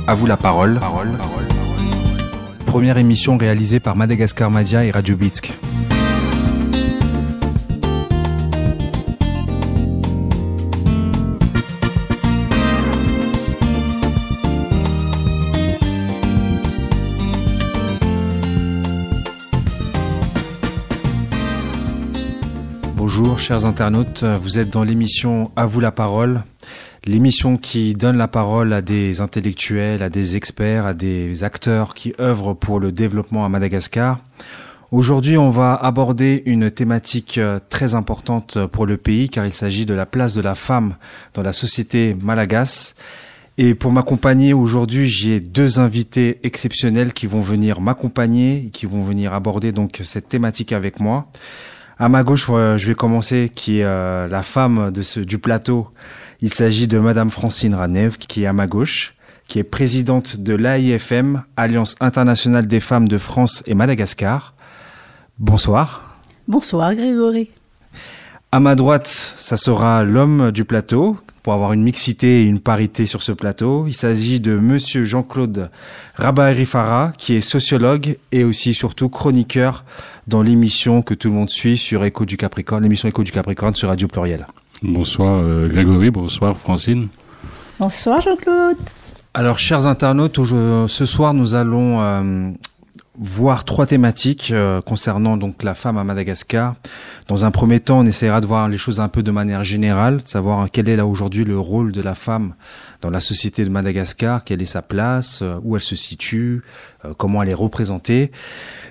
À vous la parole. Première émission réalisée par Madagascar Media et Radio Bitsk. Bonjour chers internautes, vous êtes dans l'émission À vous la parole, l'émission qui donne la parole à des intellectuels, à des experts, à des acteurs qui œuvrent pour le développement à Madagascar. Aujourd'hui, on va aborder une thématique très importante pour le pays car il s'agit de la place de la femme dans la société malagasy. Et pour m'accompagner aujourd'hui, j'ai deux invités exceptionnels qui vont venir m'accompagner, qui vont venir aborder donc cette thématique avec moi. À ma gauche, je vais commencer, qui est la femme du plateau. Il s'agit de Madame Francine Ranev, qui est à ma gauche, qui est présidente de l'AIFM, Alliance internationale des femmes de France et Madagascar. Bonsoir. Bonsoir Grégory. À ma droite, ça sera l'homme du plateau, pour avoir une mixité et une parité sur ce plateau. Il s'agit de Monsieur Jean-Claude Rabaerifara, qui est sociologue et aussi surtout chroniqueur dans l'émission que tout le monde suit sur Écho du Capricorne, l'émission Écho du Capricorne sur Radio Pluriel. Bonsoir Grégory, bonsoir Francine. Bonsoir Jean-Claude. Alors chers internautes, ce soir nous allons voir trois thématiques concernant donc la femme à Madagascar. Dans un premier temps, on essaiera de voir les choses un peu de manière générale, de savoir quel est là aujourd'hui le rôle de la femme dans la société de Madagascar, quelle est sa place, où elle se situe, comment elle est représentée.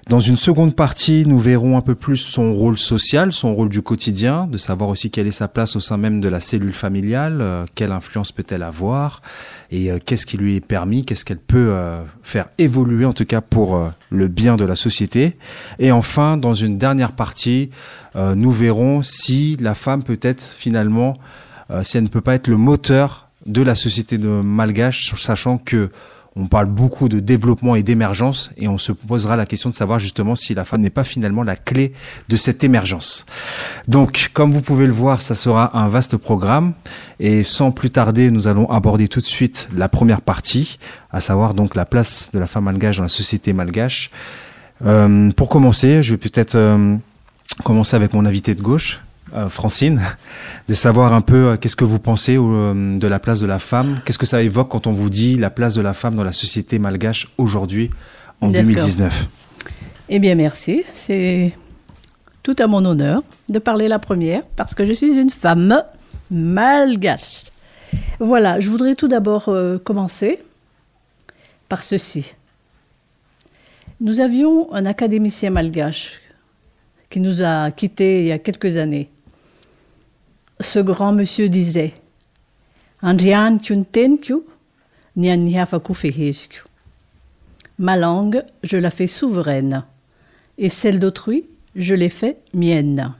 Dans une seconde partie, nous verrons un peu plus son rôle social, son rôle du quotidien, de savoir aussi quelle est sa place au sein même de la cellule familiale, quelle influence peut-elle avoir et qu'est-ce qui lui est permis, qu'est-ce qu'elle peut faire évoluer en tout cas pour le bien de la société. Et enfin, dans une dernière partie, nous verrons si la femme peut être finalement, si elle ne peut pas être le moteur de la société de malgache, sachant que on parle beaucoup de développement et d'émergence et on se posera la question de savoir justement si la femme n'est pas finalement la clé de cette émergence. Donc, comme vous pouvez le voir, ça sera un vaste programme et sans plus tarder, nous allons aborder tout de suite la première partie, à savoir donc la place de la femme malgache dans la société malgache. Pour commencer, je vais peut-être commencer avec mon invité de gauche, Francine, de savoir un peu qu'est-ce que vous pensez de la place de la femme. Qu'est-ce que ça évoque quand on vous dit la place de la femme dans la société malgache aujourd'hui, en 2019 ? Eh bien, merci. C'est tout à mon honneur de parler la première parce que je suis une femme malgache. Voilà, je voudrais tout d'abord commencer par ceci. Nous avions un académicien malgache qui nous a quittés il y a quelques années. Ce grand monsieur disait « Andrian kyuntenkyu, nian nihafaku feheskyu » Ma langue, je la fais souveraine, et celle d'autrui, je les fais mienne.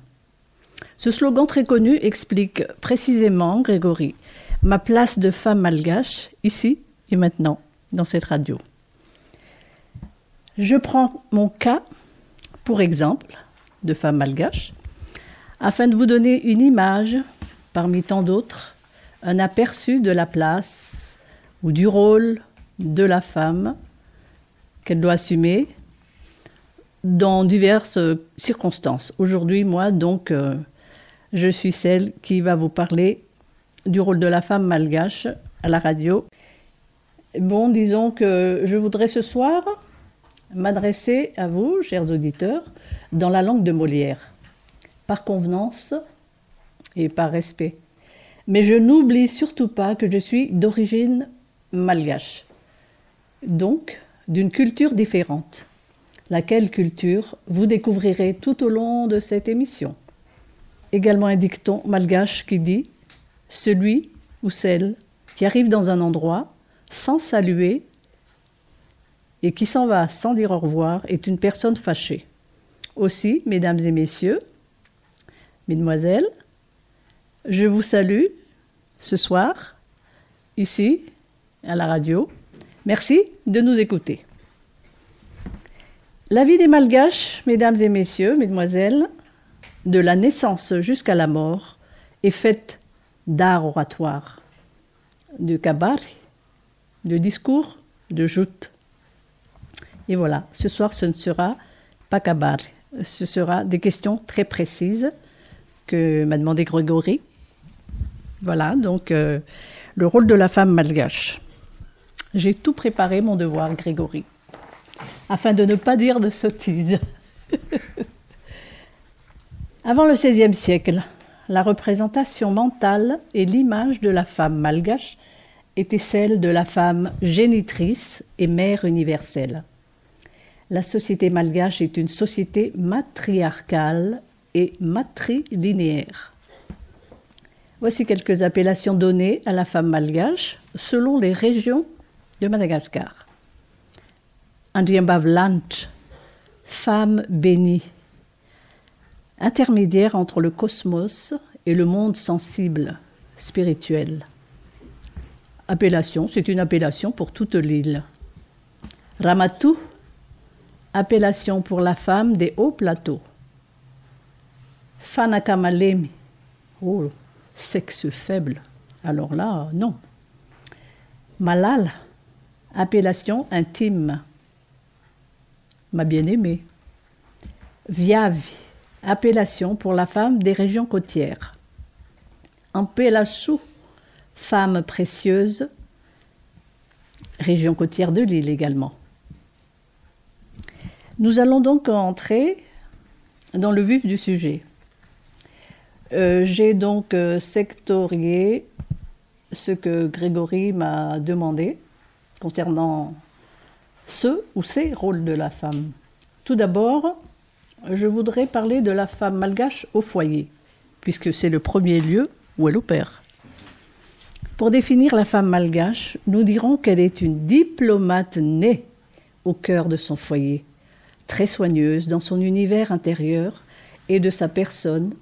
Ce slogan très connu explique précisément, Grégory, ma place de femme malgache, ici et maintenant, dans cette radio. Je prends mon cas pour exemple de femme malgache, afin de vous donner une image, parmi tant d'autres, un aperçu de la place ou du rôle de la femme qu'elle doit assumer dans diverses circonstances. Aujourd'hui, moi, donc, je suis celle qui va vous parler du rôle de la femme malgache à la radio. Bon, disons que je voudrais ce soir m'adresser à vous, chers auditeurs, dans la langue de Molière, par convenance et par respect. Mais je n'oublie surtout pas que je suis d'origine malgache, donc d'une culture différente, laquelle culture vous découvrirez tout au long de cette émission. Également un dicton malgache qui dit « Celui ou celle qui arrive dans un endroit sans saluer et qui s'en va sans dire au revoir est une personne fâchée. » Aussi, mesdames et messieurs, mesdemoiselles, je vous salue ce soir, ici, à la radio. Merci de nous écouter. La vie des Malgaches, mesdames et messieurs, mesdemoiselles, de la naissance jusqu'à la mort, est faite d'art oratoire, de kabari, de discours de joutes. Et voilà, ce soir, ce ne sera pas kabar. Ce sera des questions très précises que m'a demandé Grégory. Voilà, donc le rôle de la femme malgache. J'ai tout préparé, mon devoir, Grégory, afin de ne pas dire de sottises. Avant le XVIe siècle, la représentation mentale et l'image de la femme malgache était celle de la femme génitrice et mère universelle. La société malgache est une société matriarcale et matrilinéaire. Voici quelques appellations données à la femme malgache selon les régions de Madagascar. Andiambavlant, femme bénie, intermédiaire entre le cosmos et le monde sensible, spirituel. Appellation, c'est une appellation pour toute l'île. Ramatou, appellation pour la femme des hauts plateaux. Fanakamalemi, oh, sexe faible. Alors là, non. Malal, appellation intime. Ma bien-aimée. Viavi, appellation pour la femme des régions côtières. Ampelassou, femme précieuse, région côtière de l'île également. Nous allons donc entrer dans le vif du sujet. J'ai donc sectorié ce que Grégory m'a demandé concernant ce ou ces rôles de la femme. Tout d'abord, je voudrais parler de la femme malgache au foyer, puisque c'est le premier lieu où elle opère. Pour définir la femme malgache, nous dirons qu'elle est une diplomate née au cœur de son foyer, très soigneuse dans son univers intérieur et de sa personne.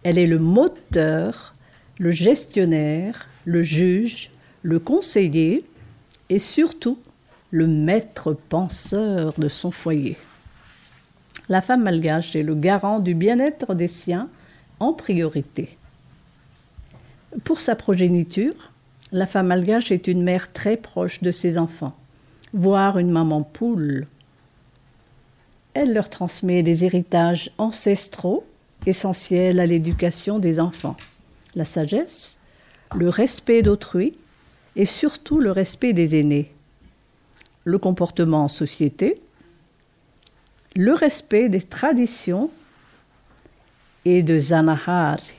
Elle est le moteur, le gestionnaire, le juge, le conseiller et surtout le maître penseur de son foyer. La femme malgache est le garant du bien-être des siens en priorité. Pour sa progéniture, la femme malgache est une mère très proche de ses enfants, voire une maman poule. Elle leur transmet les héritages ancestraux essentiels à l'éducation des enfants, la sagesse, le respect d'autrui et surtout le respect des aînés, le comportement en société, le respect des traditions et de Zanahari,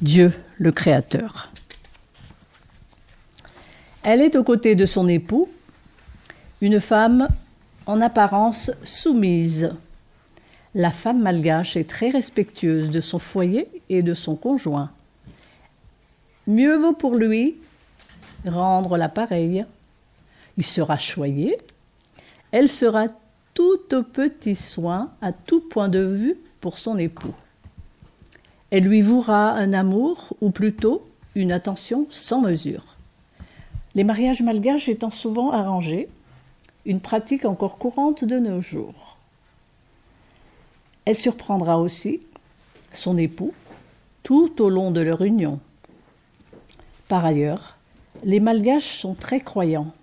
Dieu le Créateur. Elle est aux côtés de son époux, une femme en apparence soumise. La femme malgache est très respectueuse de son foyer et de son conjoint. Mieux vaut pour lui rendre l'appareil. Il sera choyé. Elle sera tout au petit soin, à tout point de vue pour son époux. Elle lui vouera un amour, ou plutôt une attention sans mesure. Les mariages malgaches étant souvent arrangés, une pratique encore courante de nos jours. Elle surprendra aussi son époux tout au long de leur union. Par ailleurs, les malgaches sont très croyants.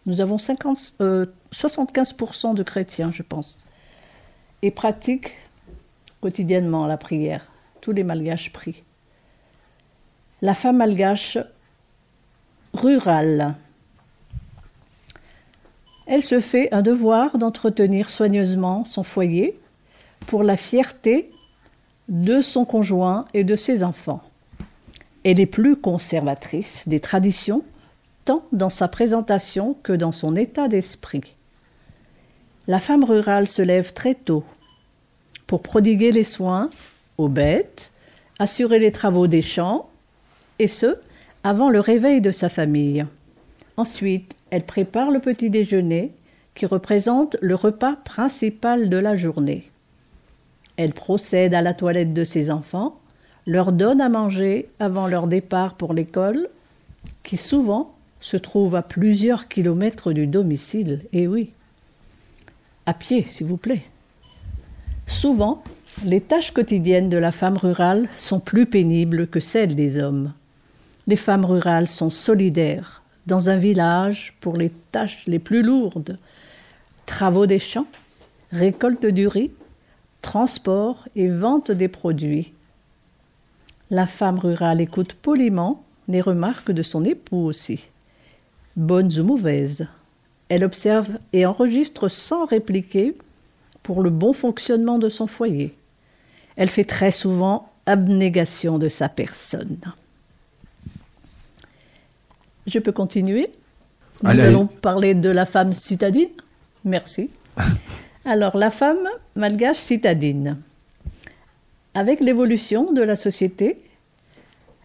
Nous avons 75% de chrétiens, je pense, et pratiquent quotidiennement la prière. Tous les malgaches prient. La femme malgache rurale. Elle se fait un devoir d'entretenir soigneusement son foyer pour la fierté de son conjoint et de ses enfants. Elle est plus conservatrice des traditions, tant dans sa présentation que dans son état d'esprit. La femme rurale se lève très tôt pour prodiguer les soins aux bêtes, assurer les travaux des champs, et ce, avant le réveil de sa famille. Ensuite, elle prépare le petit déjeuner qui représente le repas principal de la journée. Elle procède à la toilette de ses enfants, leur donne à manger avant leur départ pour l'école, qui souvent se trouve à plusieurs kilomètres du domicile. Et oui, à pied, s'il vous plaît. Souvent, les tâches quotidiennes de la femme rurale sont plus pénibles que celles des hommes. Les femmes rurales sont solidaires, dans un village pour les tâches les plus lourdes, travaux des champs, récolte du riz, transport et vente des produits. La femme rurale écoute poliment les remarques de son époux aussi, bonnes ou mauvaises. Elle observe et enregistre sans répliquer pour le bon fonctionnement de son foyer. Elle fait très souvent abnégation de sa personne. Je peux continuer ? Nous allons parler de la femme citadine. Merci. Alors, la femme malgache citadine. Avec l'évolution de la société,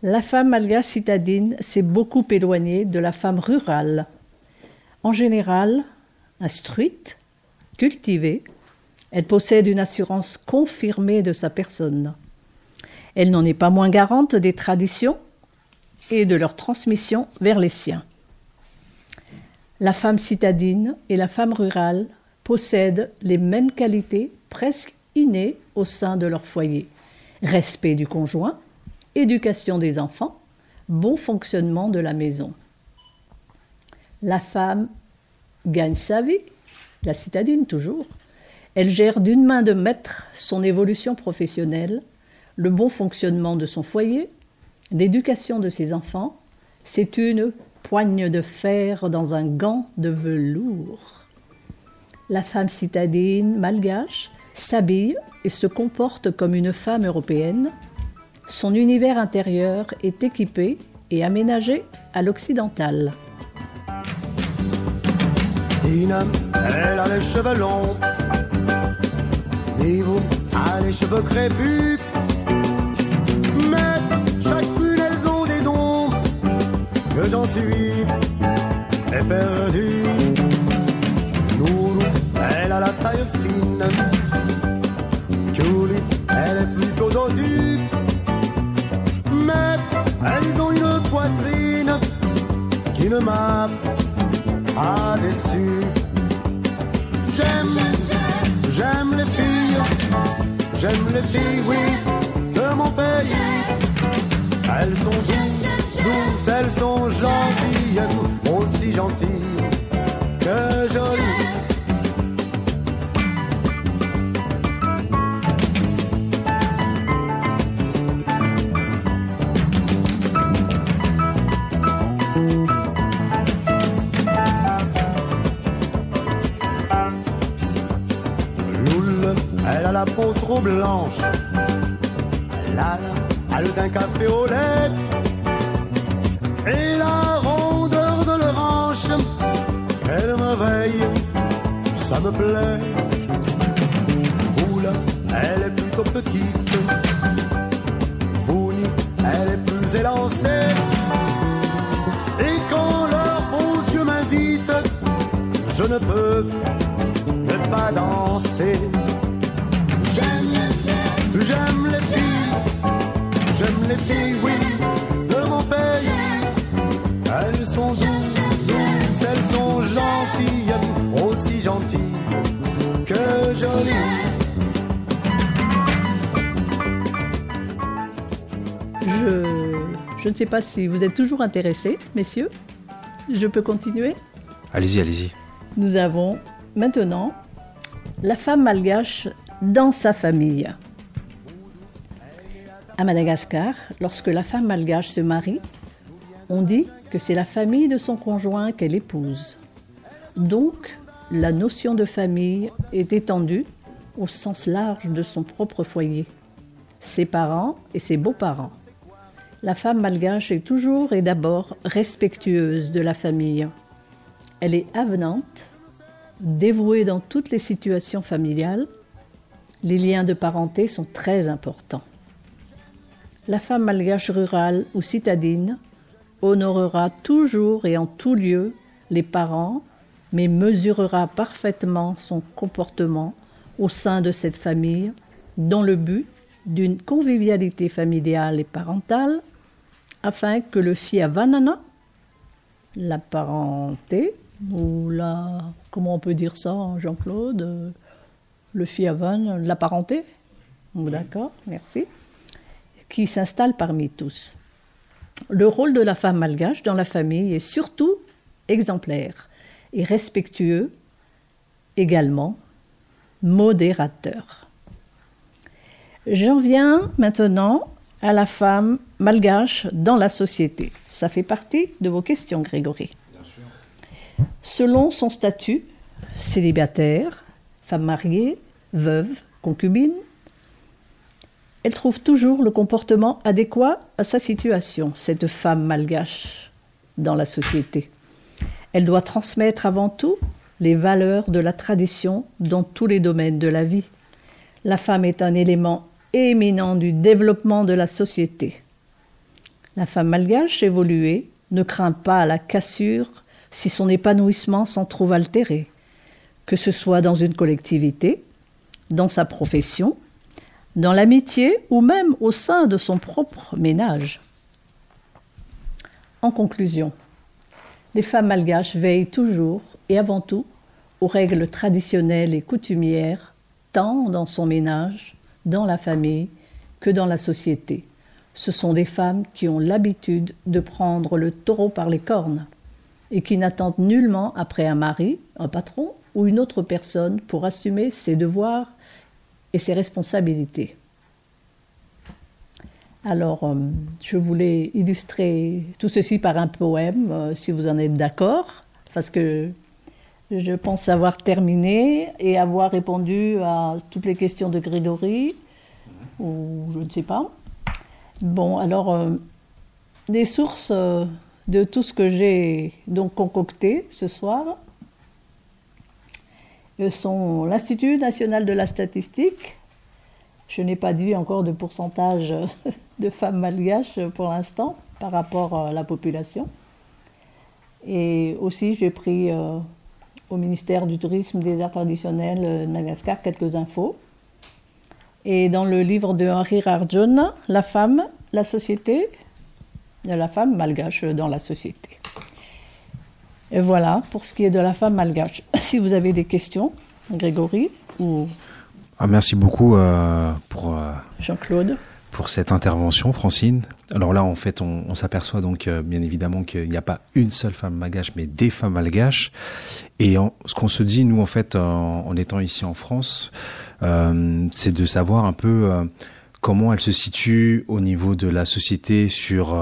la femme malgache citadine s'est beaucoup éloignée de la femme rurale. En général, instruite, cultivée, elle possède une assurance confirmée de sa personne. Elle n'en est pas moins garante des traditions et de leur transmission vers les siens. La femme citadine et la femme rurale possèdent les mêmes qualités presque innées au sein de leur foyer. Respect du conjoint, éducation des enfants, bon fonctionnement de la maison. La femme gagne sa vie, la citadine toujours. Elle gère d'une main de maître son évolution professionnelle, le bon fonctionnement de son foyer, l'éducation de ses enfants. C'est une poigne de fer dans un gant de velours. La femme citadine malgache s'habille et se comporte comme une femme européenne. Son univers intérieur est équipé et aménagé à l'occidental. Dina, elle a les cheveux longs, Ivo a les cheveux crépus, mais chacune elles ont des dons que j'en suis éperdu. Nourou, elle a la taille fine, Julie, elle est plutôt dodue, mais elles ont une poitrine qui ne m'a pas déçu. J'aime les filles, oui, de mon pays. Elles sont douces, elles sont gentilles, aussi gentilles que jolies. Elle a la peau trop blanche, elle a le teint café au lait et la rondeur de leur hanche. Elle me veille, ça me plaît. Vous là, elle est plutôt petite, vous ni, elle est plus élancée. Et quand leurs beaux yeux m'invitent, je ne peux pas danser. J'aime les filles, oui, de mon pays. Elles sont douces, elles sont gentilles, aussi gentilles que jolies. Je ne sais pas si vous êtes toujours intéressés, messieurs. Je peux continuer ? Allez-y, allez-y. Nous avons maintenant la femme malgache dans sa famille. À Madagascar, lorsque la femme malgache se marie, on dit que c'est la famille de son conjoint qu'elle épouse. Donc, la notion de famille est étendue au sens large de son propre foyer, ses parents et ses beaux-parents. La femme malgache est toujours et d'abord respectueuse de la famille. Elle est avenante, dévouée dans toutes les situations familiales. Les liens de parenté sont très importants. La femme malgache rurale ou citadine honorera toujours et en tout lieu les parents, mais mesurera parfaitement son comportement au sein de cette famille dans le but d'une convivialité familiale et parentale afin que le fiavanana, la parenté, ou la... comment on peut dire ça, Jean-Claude ? Le fiavan, la parenté ? D'accord, merci. Qui s'installe parmi tous. Le rôle de la femme malgache dans la famille est surtout exemplaire et respectueux, également modérateur. J'en viens maintenant à la femme malgache dans la société. Ça fait partie de vos questions, Grégory. Bien sûr. Selon son statut, célibataire, femme mariée, veuve, concubine, elle trouve toujours le comportement adéquat à sa situation, cette femme malgache dans la société. Elle doit transmettre avant tout les valeurs de la tradition dans tous les domaines de la vie. La femme est un élément éminent du développement de la société. La femme malgache évoluée ne craint pas la cassure si son épanouissement s'en trouve altéré, que ce soit dans une collectivité, dans sa profession, dans l'amitié ou même au sein de son propre ménage. En conclusion, les femmes malgaches veillent toujours et avant tout aux règles traditionnelles et coutumières, tant dans son ménage, dans la famille, que dans la société. Ce sont des femmes qui ont l'habitude de prendre le taureau par les cornes et qui n'attendent nullement après un mari, un patron ou une autre personne pour assumer ses devoirs et ses responsabilités. Alors, je voulais illustrer tout ceci par un poème, si vous en êtes d'accord, parce que je pense avoir terminé et avoir répondu à toutes les questions de Grégory, ou je ne sais pas. Bon, alors, des sources de tout ce que j'ai donc concocté ce soir sont l'Institut national de la statistique. Je n'ai pas dit encore de pourcentage de femmes malgaches pour l'instant par rapport à la population. Et aussi, j'ai pris au ministère du Tourisme des Arts Traditionnels de Madagascar quelques infos. Et dans le livre de Henri Rarjon, La femme, la société, la femme malgache dans la société. Et voilà pour ce qui est de la femme malgache. Si vous avez des questions, Grégory ou... merci beaucoup pour Jean-Claude. Pour cette intervention, Francine. Alors là, en fait, on s'aperçoit donc bien évidemment qu'il n'y a pas une seule femme malgache, mais des femmes malgaches. Et ce qu'on se dit, nous, en fait, en étant ici en France, c'est de savoir un peu comment elle se situe au niveau de la société sur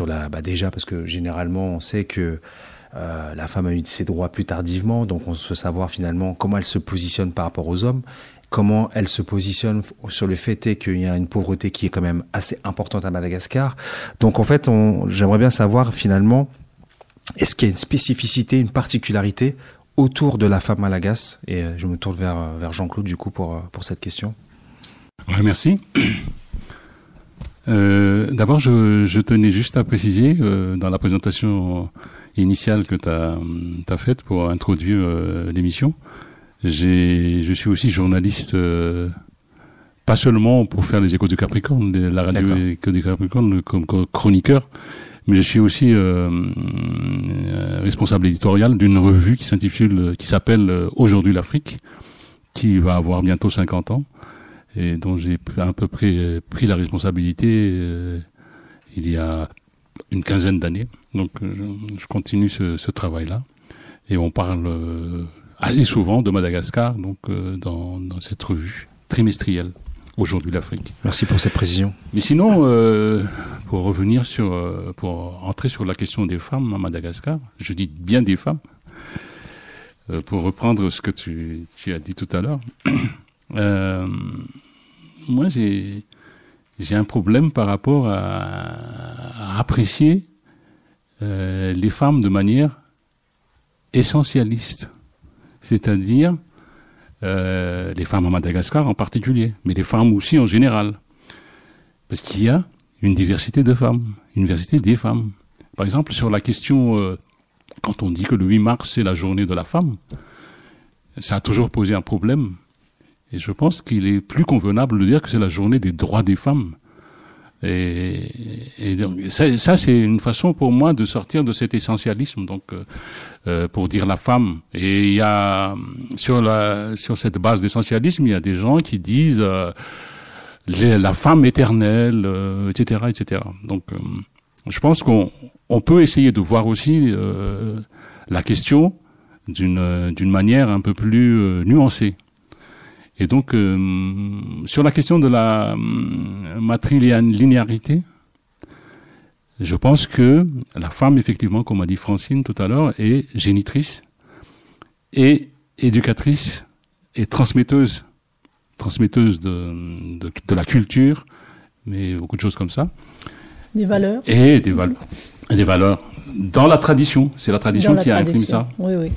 la... déjà, parce que généralement, on sait que la femme a eu ses droits plus tardivement, donc on veut savoir finalement comment elle se positionne par rapport aux hommes, comment elle se positionne sur le fait qu'il y a une pauvreté qui est quand même assez importante à Madagascar. Donc en fait, j'aimerais bien savoir finalement, est-ce qu'il y a une spécificité, une particularité autour de la femme malgache? Et je me tourne vers Jean-Claude du coup pour cette question. Ouais, merci. D'abord, je tenais juste à préciser, dans la présentation initiale que tu as faite pour introduire l'émission, je suis aussi journaliste, pas seulement pour faire les Échos du Capricorne, la radio Échos du Capricorne comme chroniqueur, mais je suis aussi responsable éditorial d'une revue qui s'appelle Aujourd'hui l'Afrique, qui va avoir bientôt 50 ans, et dont j'ai à peu près pris la responsabilité il y a une quinzaine d'années. Donc je continue ce travail-là, et on parle assez souvent de Madagascar, donc dans cette revue trimestrielle, Aujourd'hui l'Afrique. Merci pour cette précision. Mais sinon, pour revenir pour entrer sur la question des femmes à Madagascar, je dis bien des femmes, pour reprendre ce que tu as dit tout à l'heure. Moi, j'ai un problème par rapport à apprécier les femmes de manière essentialiste. C'est-à-dire les femmes à Madagascar en particulier, mais les femmes aussi en général. Parce qu'il y a une diversité de femmes, une diversité des femmes. Par exemple, sur la question, quand on dit que le 8 mars, c'est la journée de la femme, ça a toujours posé un problème. Et je pense qu'il est plus convenable de dire que c'est la journée des droits des femmes. Et donc, ça, c'est une façon pour moi de sortir de cet essentialisme. Donc, pour dire la femme. Et il y a sur cette base d'essentialisme, il y a des gens qui disent la femme éternelle, etc., etc. Donc, je pense qu'on on peut essayer de voir aussi la question d'une manière un peu plus nuancée. Et donc, sur la question de la matrilinéarité, je pense que la femme, effectivement, comme a dit Francine tout à l'heure, est génitrice et éducatrice et transmetteuse de la culture, mais beaucoup de choses comme ça. Des valeurs. Et des valeurs. Et des valeurs. Dans la tradition. C'est la tradition qui a imprimé ça. Oui, oui.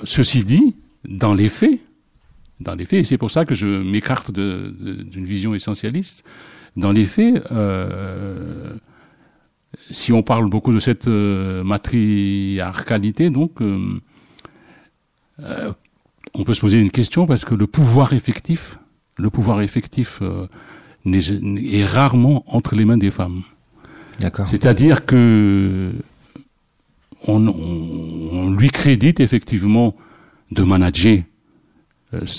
Ceci dit, dans les faits, et c'est pour ça que je m'écarte d'une vision essentialiste, dans les faits, si on parle beaucoup de cette matriarcalité, donc, on peut se poser une question parce que le pouvoir effectif est rarement entre les mains des femmes. D'accord. C'est-à-dire que on lui crédite effectivement de manager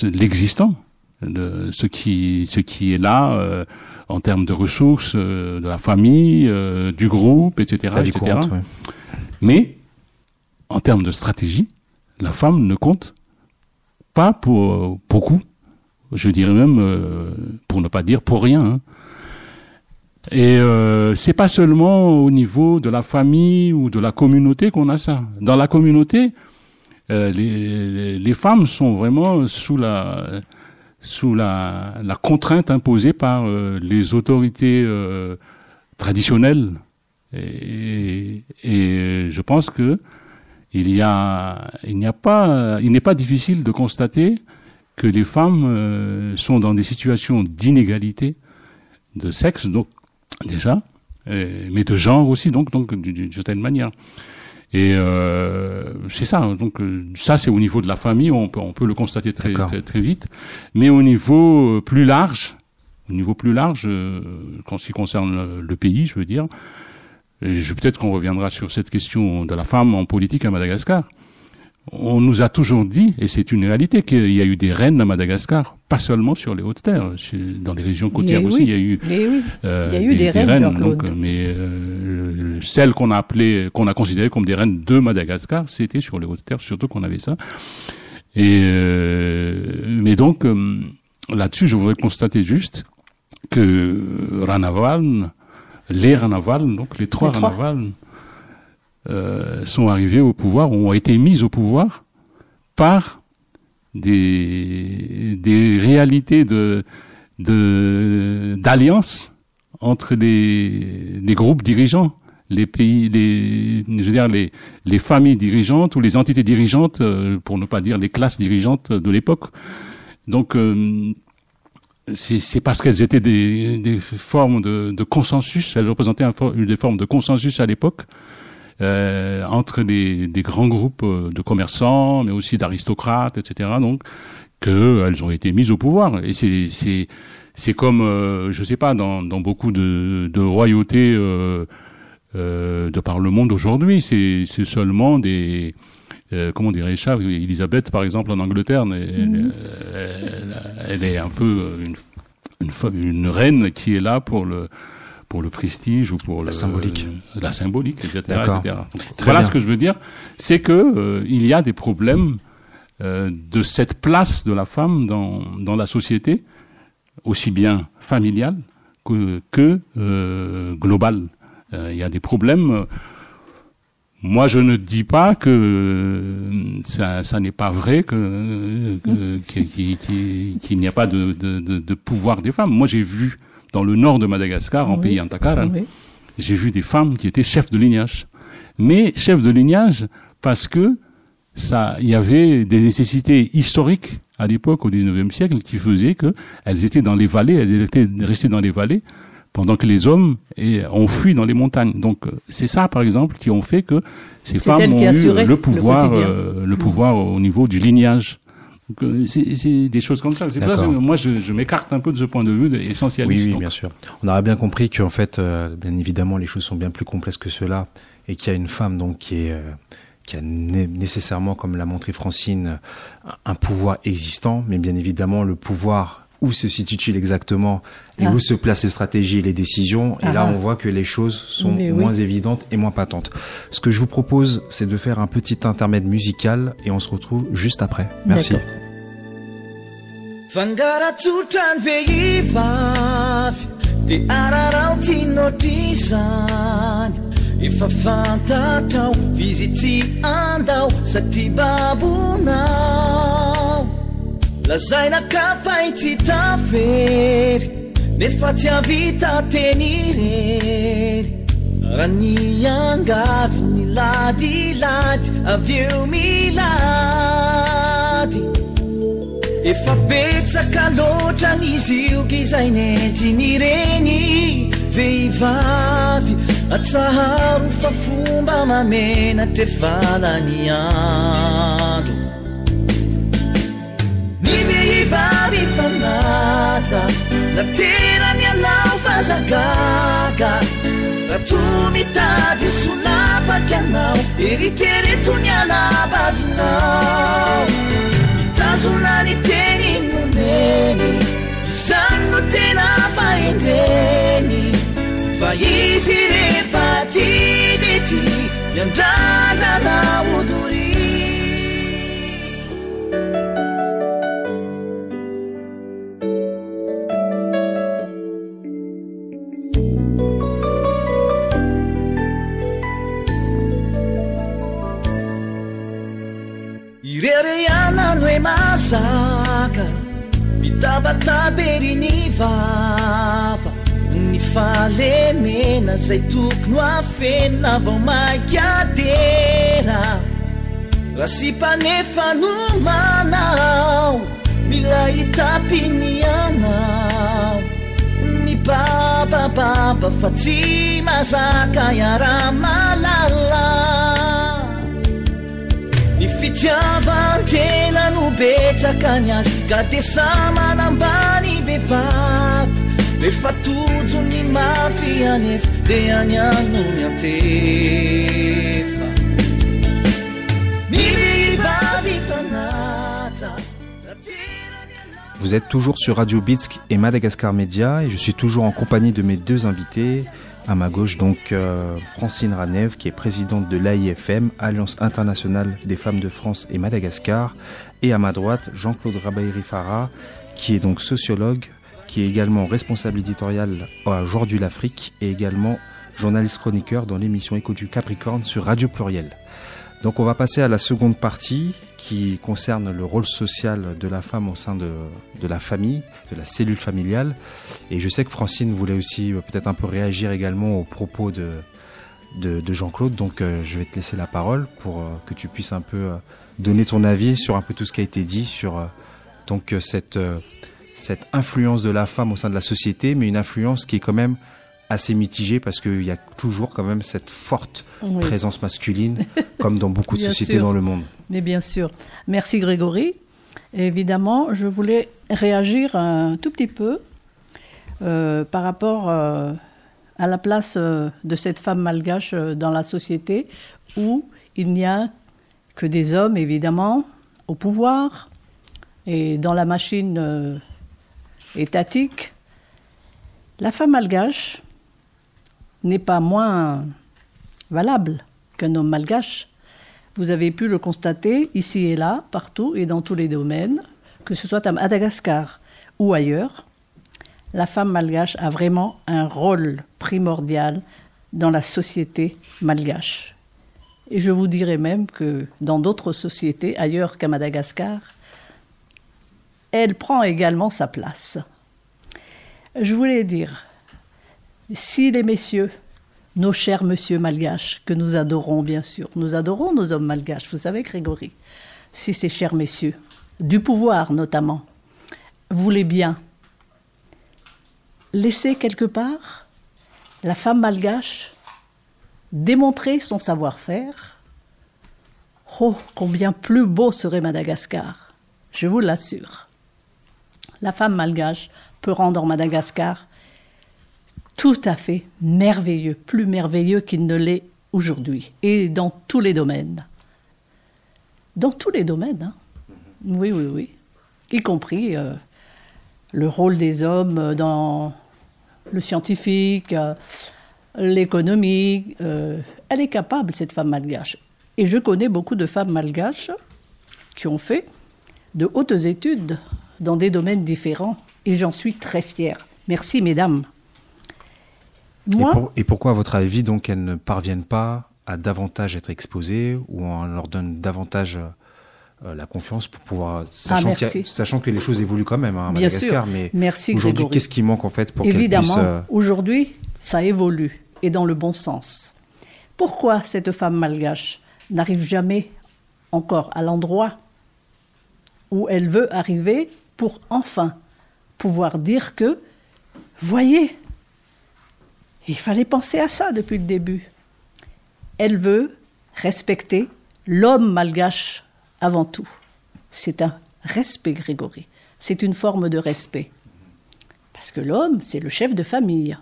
l'existant, ce qui est là en termes de ressources, de la famille, du groupe, etc., La vie etc. courante, ouais. Mais en termes de stratégie, la femme ne compte pas pour beaucoup. Je dirais même, pour ne pas dire pour rien. Hein. Et c'est pas seulement au niveau de la famille ou de la communauté qu'on a ça. Dans la communauté, les femmes sont vraiment sous la contrainte imposée par les autorités traditionnelles. Et je pense que il n'est pas difficile de constater que les femmes sont dans des situations d'inégalité de sexe, donc déjà, mais de genre aussi, donc d'une certaine manière. Et c'est ça. Donc ça, c'est au niveau de la famille, on peut le constater très vite. Mais au niveau plus large, en ce qui concerne le pays, je veux dire, peut-être qu'on reviendra sur cette question de la femme en politique à Madagascar. On nous a toujours dit, et c'est une réalité, qu'il y a eu des reines à Madagascar, pas seulement sur les hautes terres, dans les régions côtières aussi, il y a eu, des reines. Donc, mais celles qu'on a considérées comme des reines de Madagascar, c'était sur les hautes terres, surtout qu'on avait ça. Mais donc, là-dessus, je voudrais constater juste que les Ranaval, donc les trois Ranaval, sont arrivés au pouvoir, ont été mis au pouvoir par des réalités d'alliance entre les groupes dirigeants, les familles dirigeantes ou les entités dirigeantes, pour ne pas dire les classes dirigeantes de l'époque. Donc c'est parce qu'elles étaient des formes de consensus, elles représentaient des formes de consensus à l'époque, entre des grands groupes de commerçants, mais aussi d'aristocrates, etc. Donc, qu'elles ont été mises au pouvoir. Et c'est comme, je sais pas, dans beaucoup de royautés de par le monde aujourd'hui, c'est seulement des comment dirais-je ça, Elisabeth par exemple en Angleterre, elle est un peu une reine qui est là pour le prestige ou pour la symbolique, etc., etc. Donc, voilà bien. Ce que je veux dire, c'est que il y a des problèmes de cette place de la femme dans la société, aussi bien familiale que globale. Il y a des problèmes. Moi, je ne dis pas que ça n'est pas vrai qu'il n'y a pas de pouvoir des femmes. Moi, j'ai vu dans le nord de Madagascar, en pays Antakaran, j'ai vu des femmes qui étaient chefs de lignage. Mais chefs de lignage parce que il y avait des nécessités historiques à l'époque, au 19e siècle, qui faisaient qu'elles étaient dans les vallées, elles étaient restées dans les vallées, pendant que les hommes ont fui dans les montagnes. Donc c'est ça, par exemple, qui ont fait que ces femmes ont eu le pouvoir au niveau du lignage. Donc, c'est des choses comme ça. C'est pour ça que moi, je m'écarte un peu de ce point de vue essentialiste. Oui, bien sûr. On aura bien compris qu'en fait, bien évidemment, les choses sont bien plus complexes que cela, et qu'il y a une femme donc qui a nécessairement, comme l'a montré Francine, un pouvoir existant, mais bien évidemment, le pouvoir où se situe-t-il exactement et où se placent les stratégies et les décisions. Et là, on voit que les choses sont moins évidentes et moins patentes. Ce que je vous propose, c'est de faire un petit intermède musical et on se retrouve juste après. Merci. Efa fantatrao vizitsy andao satria babonao lazaina kapaitsy tafery nefa tsy avita teny rery raha ny angavy ny ladilady avyeo milady efa betsaka loatra n'izy io k'izay nentsiny reny vehivavy atsaharo fa fomba mamenatra efa ny andro ny vehivavy fanaja naterany anao fazagaga raha toa mitady solapaka anao eritreretony anabavinao mitazona ny teny moneny izany no tena fahendreny fa izy rehefa tidety miandradrana odory irereana no e masaka mitabatabery ny vava ny falemena zay tokony afenina vao maikadera raha sy mpanefa no manao mila hitapiny anao ny babababa fa tsy mazaka iara-malala ny fitiavan-tena no betsaka ny azy ka de sa manambany vehivavy rehefa tojo ny mafy anefa de any ano ny antefa ny vehivavy fanaja. Vous êtes toujours sur Radio Bitsk et Madagascar Média et je suis toujours en compagnie de mes deux invités. À ma gauche, donc, Francine Ranev, qui est présidente de l'AIFM, Alliance internationale des femmes de France et Madagascar. Et à ma droite, Jean-Claude Rabaïri-Farah, qui est donc sociologue, qui est également responsable éditorial à Aujourd'hui l'Afrique et également journaliste chroniqueur dans l'émission Écho du Capricorne sur Radio Pluriel. Donc on va passer à la seconde partie qui concerne le rôle social de la femme au sein de la famille, de la cellule familiale. Et je sais que Francine voulait aussi peut-être un peu réagir également aux propos de Jean-Claude. Donc je vais te laisser la parole pour que tu puisses un peu donner ton avis sur un peu tout ce qui a été dit sur donc cette influence de la femme au sein de la société, mais une influence qui est quand même assez mitigée parce qu'il y a toujours quand même cette forte présence masculine, comme dans beaucoup de sociétés dans le monde. Mais bien sûr. Merci Grégory. Et évidemment, je voulais réagir un tout petit peu par rapport à la place de cette femme malgache dans la société où il n'y a que des hommes, évidemment, au pouvoir et dans la machine étatique. La femme malgache n'est pas moins valable qu'un homme malgache. Vous avez pu le constater ici et là, partout et dans tous les domaines, que ce soit à Madagascar ou ailleurs. La femme malgache a vraiment un rôle primordial dans la société malgache. Et je vous dirais même que dans d'autres sociétés, ailleurs qu'à Madagascar, elle prend également sa place. Je voulais dire, si les messieurs, nos chers messieurs malgaches, que nous adorons bien sûr, nous adorons nos hommes malgaches, vous savez Grégory, si ces chers messieurs, du pouvoir notamment, voulaient bien laisser quelque part la femme malgache démontrer son savoir-faire, oh, combien plus beau serait Madagascar, je vous l'assure. La femme malgache peut rendre Madagascar tout à fait merveilleux, plus merveilleux qu'il ne l'est aujourd'hui, et dans tous les domaines. Dans tous les domaines, hein. Oui, y compris le rôle des hommes dans le scientifique, l'économie. Elle est capable, cette femme malgache. Et je connais beaucoup de femmes malgaches qui ont fait de hautes études dans des domaines différents. Et j'en suis très fière. Merci, mesdames. Et pourquoi, à votre avis, donc, elles ne parviennent pas à davantage être exposées ou on leur donne davantage la confiance pour pouvoir... Sachant que les choses évoluent quand même à Madagascar. Bien sûr. Mais merci, aujourd'hui, Grégory. qu'est-ce qui manque en fait pour Évidemment, qu'elles puissent... aujourd'hui, ça évolue et dans le bon sens. Pourquoi cette femme malgache n'arrive jamais encore à l'endroit où elle veut arriver pour enfin pouvoir dire que, voyez, il fallait penser à ça depuis le début. Elle veut respecter l'homme malgache avant tout. C'est un respect, Grégory. C'est une forme de respect. Parce que l'homme, c'est le chef de famille.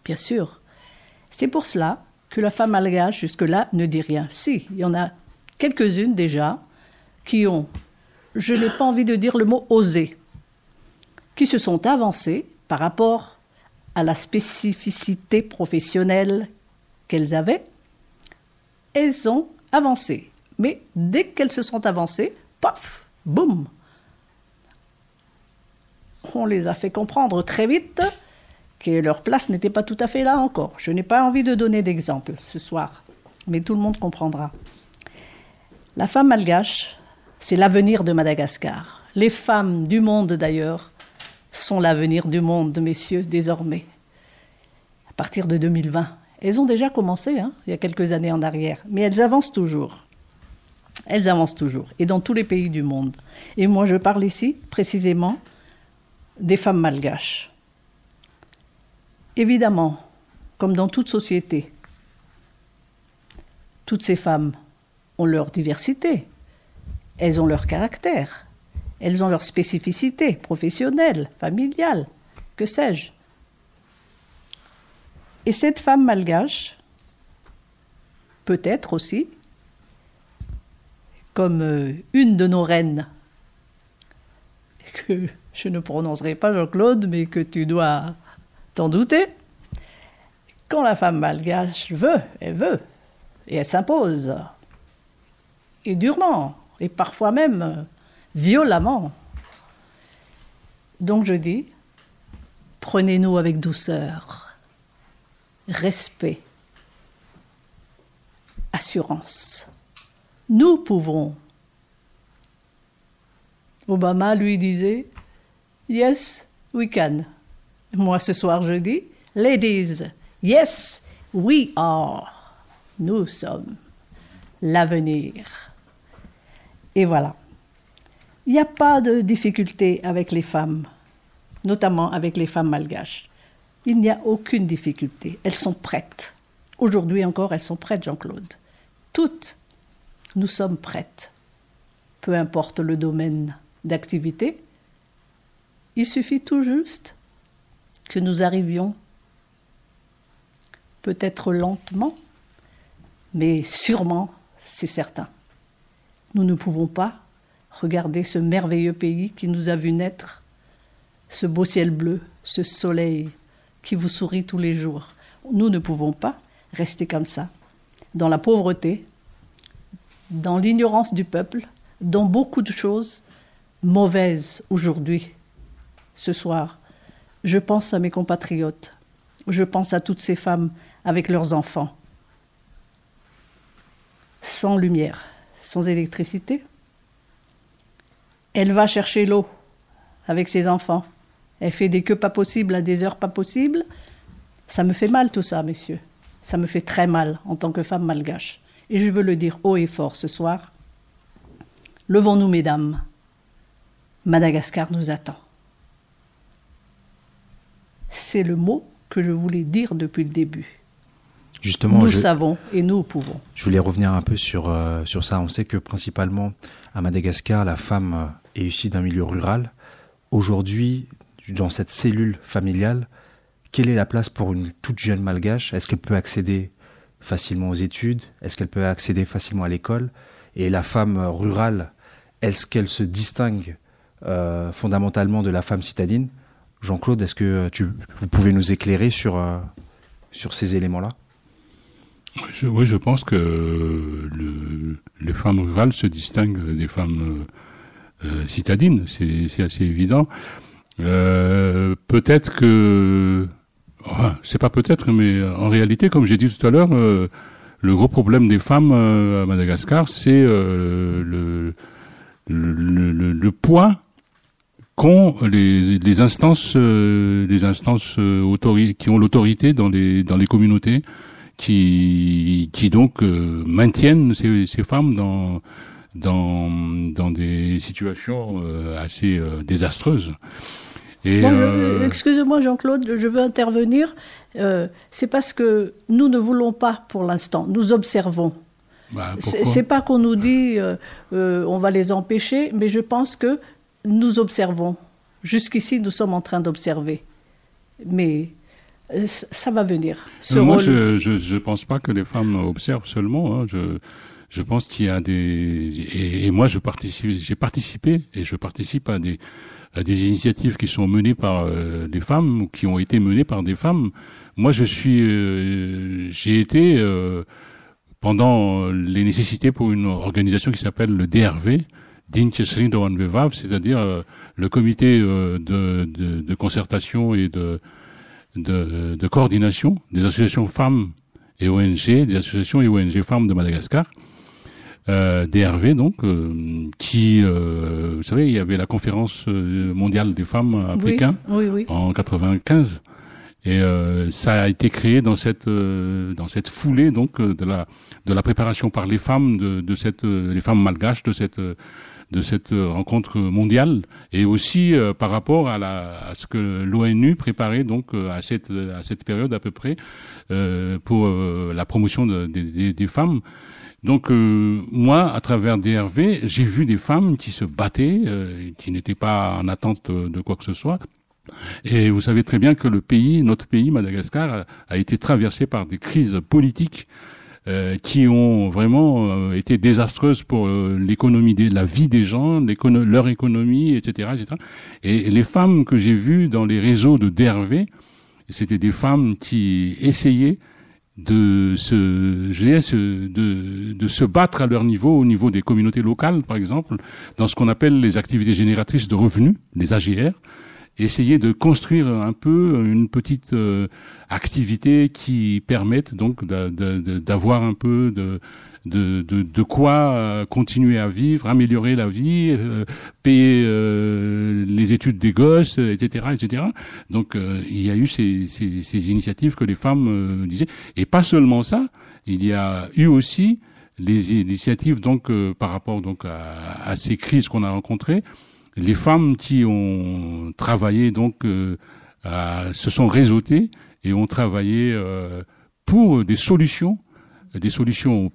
Bien sûr. C'est pour cela que la femme malgache, jusque-là, ne dit rien. Si, il y en a quelques-unes déjà qui ont, je n'ai pas envie de dire le mot osé, qui se sont avancées par rapport à la spécificité professionnelle qu'elles avaient. Elles ont avancé. Mais dès qu'elles se sont avancées, paf, boum, on les a fait comprendre très vite que leur place n'était pas tout à fait là encore. Je n'ai pas envie de donner d'exemple ce soir, mais tout le monde comprendra. La femme malgache, c'est l'avenir de Madagascar. Les femmes du monde, d'ailleurs, sont l'avenir du monde, messieurs, désormais. À partir de 2020. Elles ont déjà commencé, il y a quelques années en arrière, mais elles avancent toujours. Elles avancent toujours, et dans tous les pays du monde. Et moi, je parle ici, précisément, des femmes malgaches. Évidemment, comme dans toute société, toutes ces femmes ont leur diversité, elles ont leur caractère, elles ont leur spécificité professionnelle, familiale, que sais-je. Et cette femme malgache, peut-être aussi, comme une de nos reines, que je ne prononcerai pas Jean-Claude, mais que tu dois t'en douter, quand la femme malgache veut, et elle s'impose, et durement, et parfois même violemment. Donc je dis, prenez-nous avec douceur, respect, assurance. Nous pouvons. Obama lui disait, yes, we can. Moi ce soir je dis, ladies, yes, we are. Nous sommes l'avenir. Et voilà. Il n'y a pas de difficulté avec les femmes, notamment avec les femmes malgaches. Il n'y a aucune difficulté. Elles sont prêtes. Aujourd'hui encore, elles sont prêtes, Jean-Claude. Toutes, nous sommes prêtes. Peu importe le domaine d'activité, il suffit tout juste que nous arrivions, peut-être lentement, mais sûrement, c'est certain. Nous ne pouvons pas regarder ce merveilleux pays qui nous a vu naître, ce beau ciel bleu, ce soleil qui vous sourit tous les jours. Nous ne pouvons pas rester comme ça, dans la pauvreté, dans l'ignorance du peuple, dans beaucoup de choses mauvaises aujourd'hui, ce soir. Je pense à mes compatriotes, je pense à toutes ces femmes avec leurs enfants, sans lumière, sans électricité. Elle va chercher l'eau avec ses enfants. Elle fait des queues pas possibles à des heures pas possibles. Ça me fait mal tout ça, messieurs. Ça me fait très mal en tant que femme malgache. Et je veux le dire haut et fort ce soir. Levons-nous, mesdames. Madagascar nous attend. C'est le mot que je voulais dire depuis le début. Justement, nous savons et nous pouvons. Je voulais revenir un peu sur ça. On sait que principalement à Madagascar, la femme est issue d'un milieu rural. Aujourd'hui, dans cette cellule familiale, quelle est la place pour une toute jeune malgache? Est-ce qu'elle peut accéder facilement aux études? Est-ce qu'elle peut accéder facilement à l'école? Et la femme rurale, est-ce qu'elle se distingue fondamentalement de la femme citadine. Jean-Claude, est-ce que vous pouvez nous éclairer sur ces éléments-là? Oui, je pense que les femmes rurales se distinguent des femmes citadines, c'est assez évident. Peut-être que... c'est pas peut-être, mais en réalité, comme j'ai dit tout à l'heure, le gros problème des femmes à Madagascar, c'est le poids qu'ont les instances qui ont l'autorité dans les communautés, qui donc maintiennent ces femmes dans des situations assez désastreuses. Et excusez-moi Jean-Claude, je veux intervenir. C'est parce que nous ne voulons pas pour l'instant, nous observons. C'est pas qu'on nous dit on va les empêcher, mais je pense que nous observons. Jusqu'ici, nous sommes en train d'observer. Mais ça va venir. Moi, je pense pas que les femmes observent seulement. Hein. Je pense qu'il y a et moi j'ai participé et je participe à des initiatives qui sont menées par des femmes ou qui ont été menées par des femmes. Moi, j'ai été pendant les nécessités pour une organisation qui s'appelle le DRV, c'est-à-dire le comité de concertation et de coordination des associations femmes et ONG, des associations et ONG femmes de Madagascar. DRV donc qui vous savez, il y avait la conférence mondiale des femmes à Pékin en 95 et ça a été créé dans cette foulée donc de la préparation par les femmes les femmes malgaches de cette rencontre mondiale et aussi par rapport à ce que l'ONU préparait donc à cette période à peu près pour la promotion des femmes. Donc moi, à travers DRV, j'ai vu des femmes qui se battaient, qui n'étaient pas en attente de quoi que ce soit. Et vous savez très bien que notre pays, Madagascar, a été traversé par des crises politiques qui ont vraiment été désastreuses pour l'économie, la vie des gens, leur économie, etc., etc. Et les femmes que j'ai vues dans les réseaux de DRV, c'était des femmes qui essayaient de se battre à leur niveau, au niveau des communautés locales, par exemple, dans ce qu'on appelle les activités génératrices de revenus, les AGR, essayer de construire un peu une petite activité qui permette donc d'avoir un peu de quoi continuer à vivre, améliorer la vie, payer les études des gosses, etc., etc. Donc il y a eu ces initiatives que les femmes disaient, et pas seulement ça. Il y a eu aussi les initiatives donc par rapport donc à ces crises qu'on a rencontrées. Les femmes qui ont travaillé donc se sont réseautées et ont travaillé pour des solutions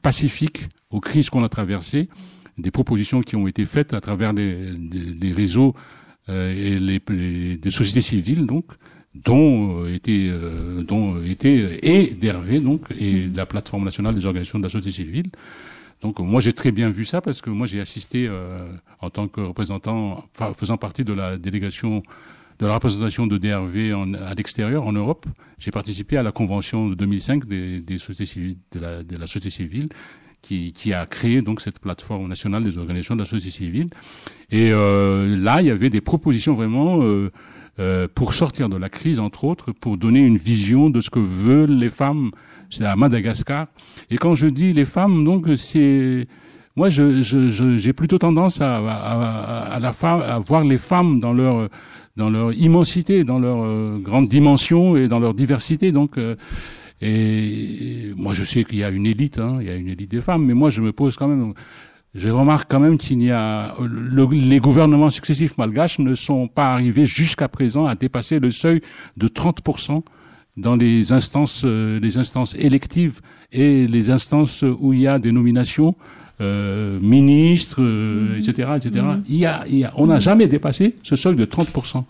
pacifiques aux crises qu'on a traversées, des propositions qui ont été faites à travers des réseaux et des sociétés civiles donc dont était et DRV donc et la plateforme nationale des organisations de la société civile. Donc moi j'ai très bien vu ça parce que moi j'ai assisté en tant que représentant, faisant partie de la délégation de la représentation de DRV à l'extérieur, en Europe. J'ai participé à la convention de 2005 des sociétés civiles, de la société civile, qui a créé donc cette plateforme nationale des organisations de la société civile. Et là, il y avait des propositions vraiment pour sortir de la crise, entre autres, pour donner une vision de ce que veulent les femmes à Madagascar. Et quand je dis les femmes, donc c'est... Moi, j'ai plutôt tendance à voir les femmes dans leur immensité, dans leur grande dimension et dans leur diversité. Donc, et moi, je sais qu'il y a une élite, il y a une élite des femmes, mais moi, je remarque quand même qu'il y a les gouvernements successifs malgaches ne sont pas arrivés jusqu'à présent à dépasser le seuil de 30% dans les instances électives et les instances où il y a des nominations. Ministres, etc., etc. On n'a jamais dépassé ce seuil de 30%.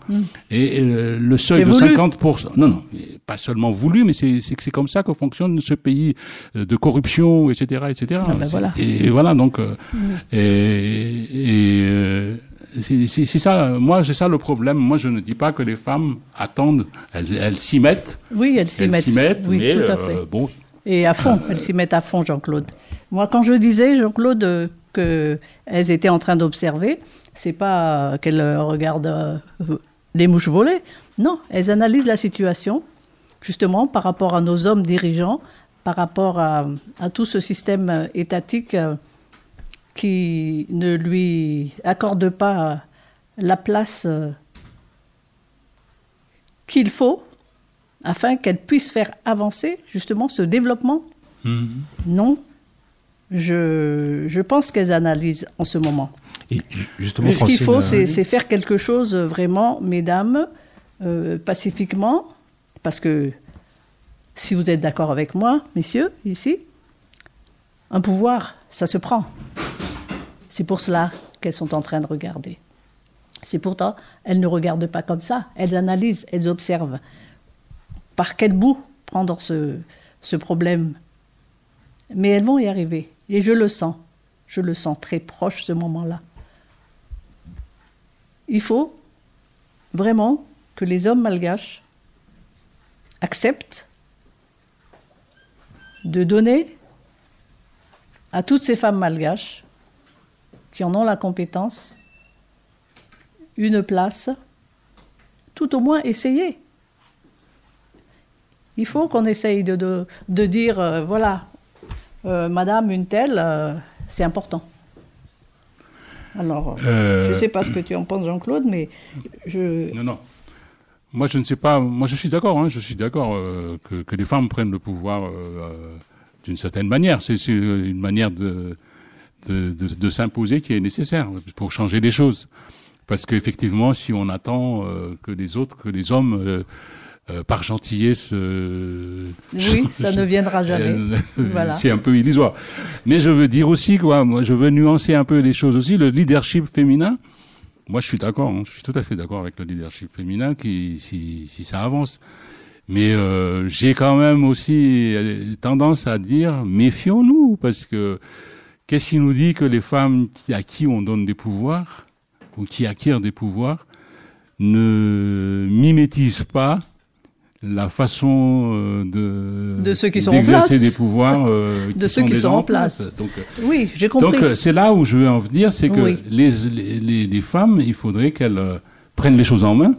Et le seuil de 50%. Non, pas seulement voulu, mais c'est comme ça que fonctionne ce pays de corruption, etc., etc. Ah ben voilà. Et voilà, donc, C'est ça. Moi, c'est ça le problème. Moi, je ne dis pas que les femmes attendent. Elles s'y mettent. Oui, elles s'y mettent. Oui, mais tout à fait. bon. Et à fond, elles s'y mettent à fond, Jean-Claude. Moi, quand je disais, Jean-Claude, qu'elles étaient en train d'observer, c'est pas qu'elles regardent les mouches voler. Non, elles analysent la situation, justement, par rapport à nos hommes dirigeants, par rapport à tout ce système étatique qui ne lui accorde pas la place qu'il faut afin qu'elle puisse faire avancer justement ce développement. Non, je pense qu'elles analysent en ce moment. Et justement, ce qu'il faut, c'est faire quelque chose vraiment, mesdames, pacifiquement, parce que si vous êtes d'accord avec moi, messieurs, ici, un pouvoir, ça se prend. C'est pour cela qu'elles sont en train de regarder. C'est pourtant, elles ne regardent pas comme ça. Elles analysent, elles observent. Par quel bout prendre ce problème? Mais elles vont y arriver. Et je le sens très proche ce moment-là. Il faut vraiment que les hommes malgaches acceptent de donner à toutes ces femmes malgaches qui en ont la compétence une place, tout au moins essayer. Il faut qu'on essaye de dire, voilà, madame, une telle, c'est important. Alors, je ne sais pas ce que tu en penses, Jean-Claude, mais Non. Moi, je ne sais pas. Moi, je suis d'accord. Je suis d'accord que les femmes prennent le pouvoir d'une certaine manière. C'est une manière de s'imposer qui est nécessaire pour changer les choses. Parce qu'effectivement, si on attend que les hommes par gentillesse... oui, ça ne viendra jamais. Voilà. C'est un peu illusoire. Mais je veux dire aussi, moi, je veux nuancer un peu les choses aussi. Le leadership féminin, moi, je suis d'accord. Je suis tout à fait d'accord avec le leadership féminin si ça avance. Mais j'ai quand même aussi tendance à dire, méfions-nous, parce que qu'est-ce qui nous dit que les femmes à qui on donne des pouvoirs, ou qui acquièrent des pouvoirs, ne mimétisent pas la façon de ceux qui sont en place, d'exercer des pouvoirs de ceux qui sont en place. Donc, oui, j'ai compris. Donc c'est là où je veux en venir, c'est que les femmes, il faudrait qu'elles prennent les choses en main,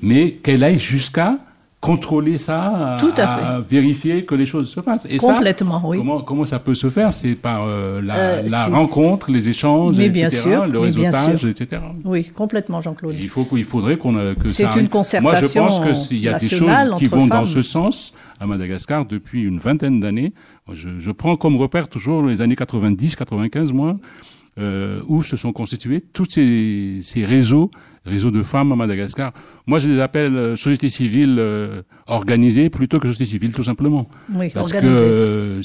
mais qu'elles aillent jusqu'à contrôler ça, à vérifier que les choses se passent. Et complètement, ça, oui. Comment ça peut se faire? C'est par la rencontre, les échanges, etc., le réseautage, etc. Oui, complètement, Jean-Claude. Et il faudrait que c'est ça... une concertation. Moi, je pense qu'il y a des choses qui vont dans ce sens à Madagascar depuis une vingtaine d'années. Je prends comme repère toujours les années 90, 95, moi, où se sont constitués tous ces réseaux de femmes à Madagascar. Moi, je les appelle société civile organisée plutôt que société civile, tout simplement. Oui, parce organisée. que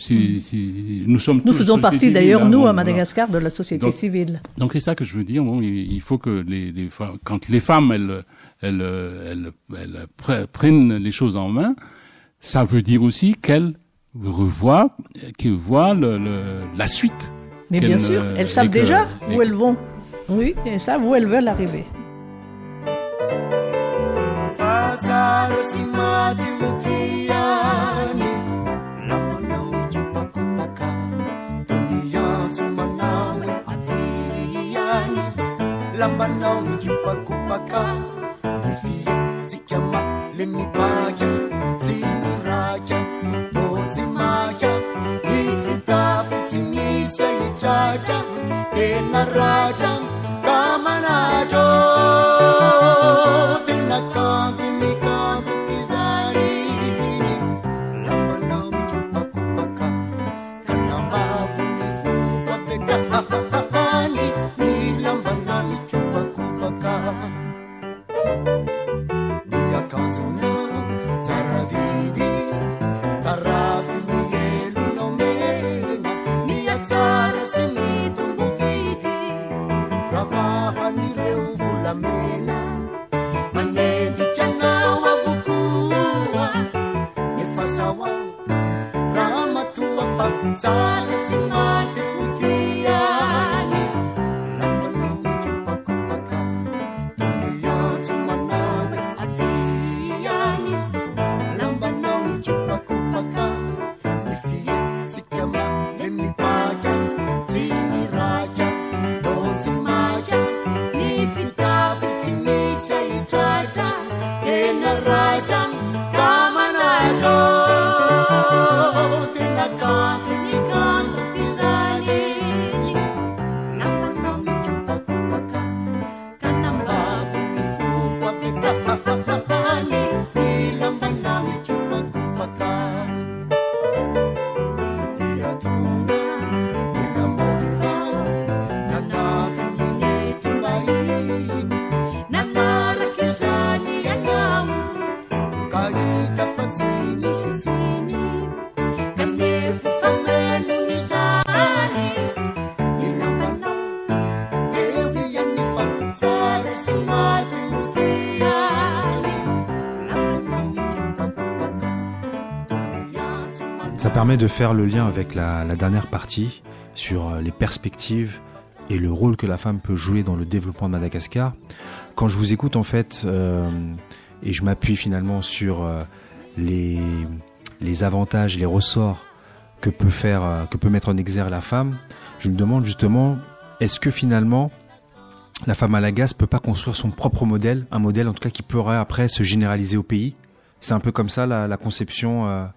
nous faisons partie d'ailleurs, nous, à Madagascar, de la société civile. Donc c'est ça que je veux dire. Bon, il faut que quand les femmes, elles prennent les choses en main, ça veut dire aussi qu'elles voient la suite. Mais bien sûr, elles savent déjà où elles vont. Oui, elles savent où elles veulent arriver. Ça permet de faire le lien avec la dernière partie sur les perspectives et le rôle que la femme peut jouer dans le développement de Madagascar. Quand je vous écoute en fait, et je m'appuie finalement sur les avantages, les ressorts que peut mettre en exergue la femme, je me demande justement, est-ce que finalement la femme malagasy peut pas construire son propre modèle, un modèle en tout cas qui pourrait après se généraliser au pays? C'est un peu comme ça la conception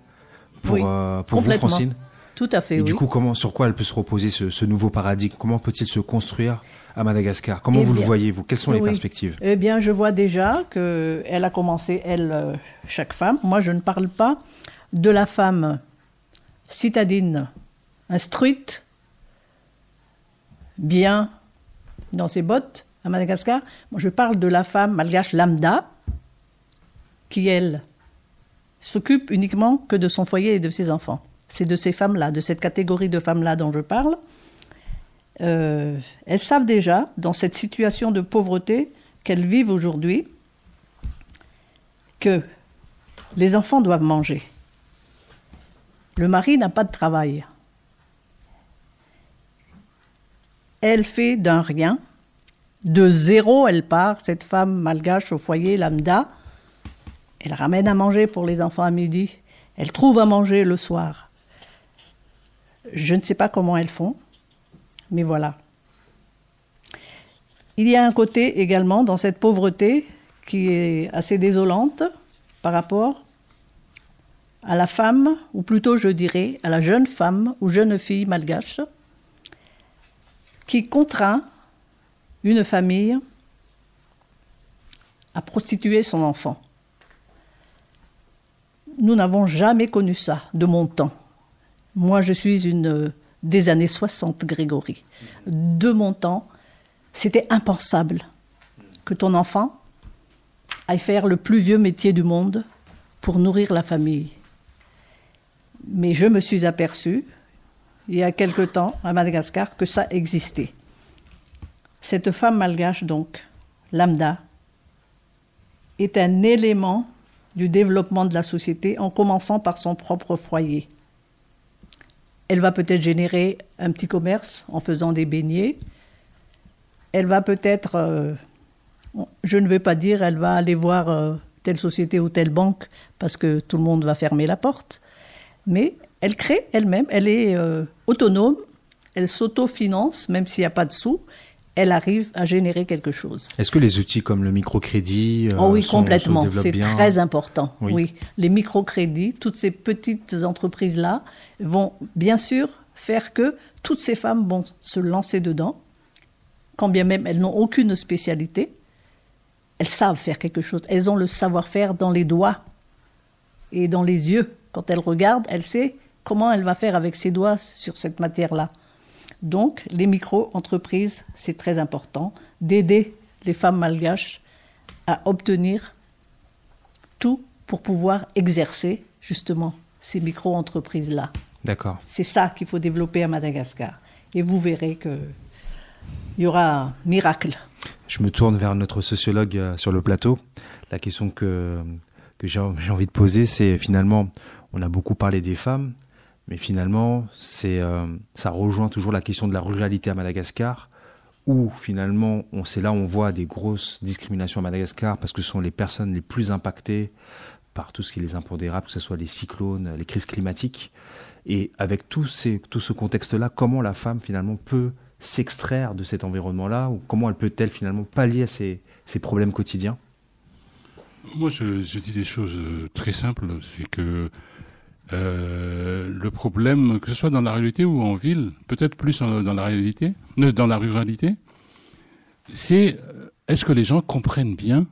pour vous, Francine? Tout à fait, et oui. Du coup, sur quoi elle peut se reposer ce nouveau paradigme? Comment peut-il se construire à Madagascar? Comment vous le voyez, vous? Quelles sont les perspectives? Eh bien, je vois déjà qu'elle a commencé, chaque femme. Moi, je ne parle pas de la femme citadine, instruite, bien dans ses bottes à Madagascar. Moi, je parle de la femme malgache lambda, qui, elle, s'occupe uniquement que de son foyer et de ses enfants. C'est de ces femmes-là, de cette catégorie de femmes-là dont je parle. Elles savent déjà, dans cette situation de pauvreté qu'elles vivent aujourd'hui, que les enfants doivent manger. Le mari n'a pas de travail. Elle fait d'un rien, de zéro, elle part, cette femme malgache au foyer lambda. Elle ramène à manger pour les enfants à midi. Elle trouve à manger le soir. Je ne sais pas comment elles font, mais voilà. Il y a un côté également dans cette pauvreté qui est assez désolante par rapport à la femme, ou plutôt je dirais à la jeune femme ou jeune fille malgache, qui contraint une famille à prostituer son enfant. Nous n'avons jamais connu ça de mon temps. Moi, je suis une des années 60, Grégory. De mon temps, c'était impensable que ton enfant aille faire le plus vieux métier du monde pour nourrir la famille. Mais je me suis aperçue, il y a quelque temps, à Madagascar, que ça existait. Cette femme malgache, donc, lambda, est un élément du développement de la société en commençant par son propre foyer. Elle va peut-être générer un petit commerce en faisant des beignets. Elle va peut-être, je ne vais pas dire, elle va aller voir telle société ou telle banque parce que tout le monde va fermer la porte. Mais elle crée elle-même, elle est autonome, elle s'autofinance, même s'il n'y a pas de sous. Elle arrive à générer quelque chose. Est-ce que les outils comme le microcrédit oui, complètement. C'est bien? Très important. Oui. Les microcrédits, toutes ces petites entreprises-là vont bien sûr faire que toutes ces femmes vont se lancer dedans, quand bien même elles n'ont aucune spécialité. Elles savent faire quelque chose. Elles ont le savoir-faire dans les doigts et dans les yeux. Quand elles regardent, elle sait comment elle va faire avec ses doigts sur cette matière-là. Donc, les micro-entreprises, c'est très important d'aider les femmes malgaches à obtenir tout pour pouvoir exercer, justement, ces micro-entreprises-là. D'accord. C'est ça qu'il faut développer à Madagascar. Et vous verrez qu'il y aura un miracle. Je me tourne vers notre sociologue sur le plateau. La question que j'ai envie de poser, c'est finalement, on a beaucoup parlé des femmes, mais finalement, ça rejoint toujours la question de la ruralité à Madagascar, où finalement, c'est là où on voit des grosses discriminations à Madagascar, parce que ce sont les personnes les plus impactées par tout ce qui est les impondérables, que ce soit les cyclones, les crises climatiques. Et avec tout ce contexte-là, comment la femme finalement peut s'extraire de cet environnement-là, ou comment elle peut-elle finalement pallier à ces problèmes quotidiens? Moi, je dis des choses très simples, c'est que Le problème, que ce soit dans la réalité ou en ville, peut-être plus dans la réalité, dans la ruralité, c'est est-ce que les gens comprennent bien?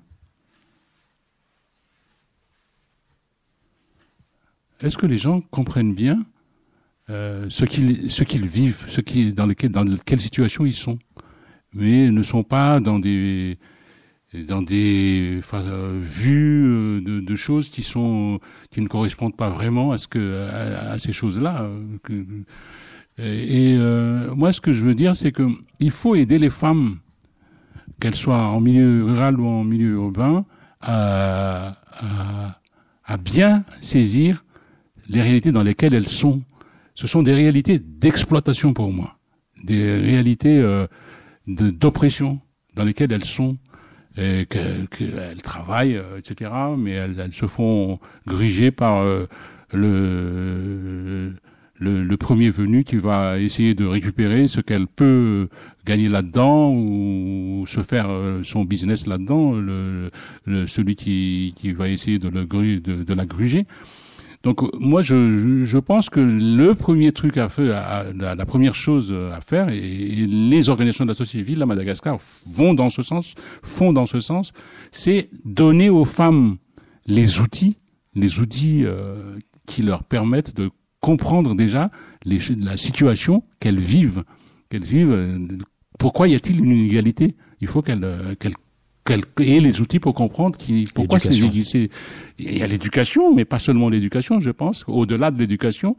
Est-ce que les gens comprennent bien ce qu'ils vivent, dans quelle situation ils sont, mais ne sont pas dans des vues de choses qui ne correspondent pas vraiment à ces choses-là. Moi, ce que je veux dire, c'est que il faut aider les femmes, qu'elles soient en milieu rural ou en milieu urbain, à bien saisir les réalités dans lesquelles elles sont. Ce sont des réalités d'exploitation pour moi, des réalités d'oppression dans lesquelles elles sont. Qu'elles travaillent, etc., mais elles se font gruger par le premier venu qui va essayer de récupérer ce qu'elle peut gagner là-dedans ou se faire son business là-dedans, celui qui va essayer de la gruger. Donc moi je pense que le premier truc à faire, la première chose à faire, et les organisations de la société civile à Madagascar font dans ce sens, c'est donner aux femmes les outils qui leur permettent de comprendre déjà la situation qu'elles vivent. Pourquoi y a-t-il une inégalité? Il faut qu'elles aient les outils pour comprendre pourquoi il y a l'éducation, mais pas seulement l'éducation, je pense. Au-delà de l'éducation,